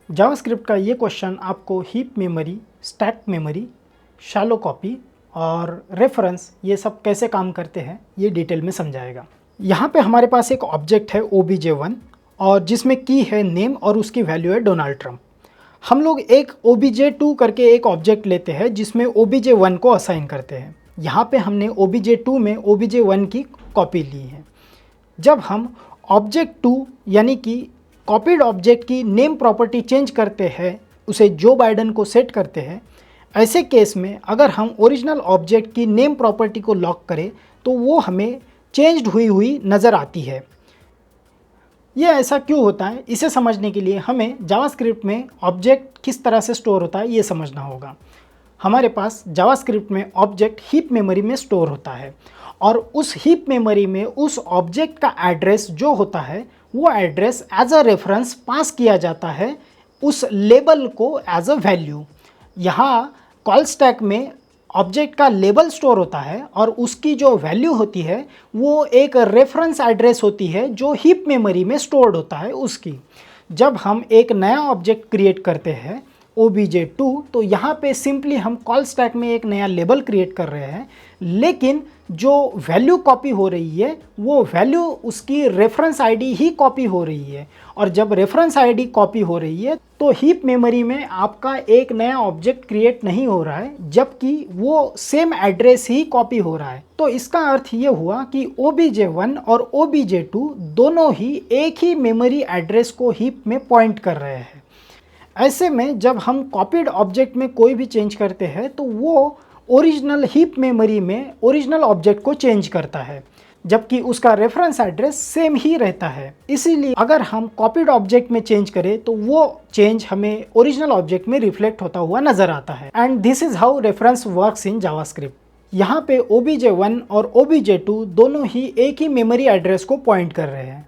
JavaScript का ये question आपको heap memory, stack memory, shallow copy और रेफरेंस ये सब कैसे काम करते हैं ये डिटेल में समझाएगा। यहाँ पे हमारे पास एक ऑब्जेक्ट है obj1 और जिसमें की है नेम और उसकी वैल्यू है डोनाल्ड ट्रम्प। हम लोग एक obj2 करके एक ऑब्जेक्ट लेते हैं जिसमें obj1 को असाइन करते हैं। यहाँ पे हमने obj2 में obj1 की कॉपी ली है। जब हम ऑब्जेक्ट 2 यानी कि कॉपीड ऑब्जेक्ट की नेम प्रॉपर्टी चेंज करते हैं, उसे जो बाइडेन को सेट करते हैं, ऐसे केस में अगर हम ओरिजिनल ऑब्जेक्ट की नेम प्रॉपर्टी को लॉक करें तो वो हमें चेंज्ड हुई नज़र आती है। ये ऐसा क्यों होता है, इसे समझने के लिए हमें जावास्क्रिप्ट में ऑब्जेक्ट किस तरह से स्टोर होता है ये समझना होगा। हमारे पास जावास्क्रिप्ट में ऑब्जेक्ट हीप मेमोरी में स्टोर होता है और उस हीप मेमोरी में उस ऑब्जेक्ट का एड्रेस जो होता है वो एड्रेस एज अ रेफरेंस पास किया जाता है उस लेबल को एज अ वैल्यू। यहाँ कॉल स्टैक में ऑब्जेक्ट का लेबल स्टोर होता है और उसकी जो वैल्यू होती है वो एक रेफरेंस एड्रेस होती है जो हीप मेमोरी में स्टोर्ड होता है उसकी। जब हम एक नया ऑब्जेक्ट क्रिएट करते हैं obj2 तो यहाँ पे सिंपली हम कॉल स्टैक में एक नया लेबल क्रिएट कर रहे हैं, लेकिन जो वैल्यू कॉपी हो रही है वो वैल्यू उसकी रेफरेंस आईडी ही कॉपी हो रही है। और जब रेफरेंस आईडी कॉपी हो रही है तो हीप मेमोरी में आपका एक नया ऑब्जेक्ट क्रिएट नहीं हो रहा है, जबकि वो सेम एड्रेस ही कॉपी हो रहा है। तो इसका अर्थ ये हुआ कि obj1 और obj2 दोनों ही एक ही मेमोरी एड्रेस को हीप में पॉइंट कर रहे हैं। ऐसे में जब हम कॉपीड ऑब्जेक्ट में कोई भी चेंज करते हैं तो वो ओरिजिनल हीप मेमोरी में ओरिजिनल ऑब्जेक्ट को चेंज करता है, जबकि उसका रेफरेंस एड्रेस सेम ही रहता है। इसीलिए अगर हम कॉपीड ऑब्जेक्ट में चेंज करें तो वो चेंज हमें ओरिजिनल ऑब्जेक्ट में रिफ्लेक्ट होता हुआ नजर आता है। And this is how reference works in JavaScript. यहाँ पे obj1 और obj2 दोनों ही एक ही मेमोरी एड्रेस को पॉइंट कर रहे हैं,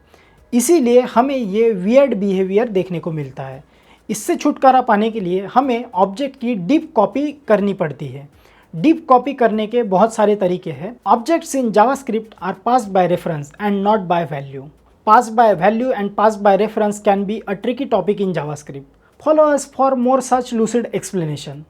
इसीलिए हमें ये वियर्ड बिहेवियर देखने को मिलता है। इससे छुटकारा पाने के लिए हमें ऑब्जेक्ट की डीप कॉपी करनी पड़ती है। डीप कॉपी करने के बहुत सारे तरीके हैं। Objects in JavaScript are passed by reference and not by value. Passed by value and passed by reference can be a tricky topic in JavaScript. Follow us for more such lucid explanation.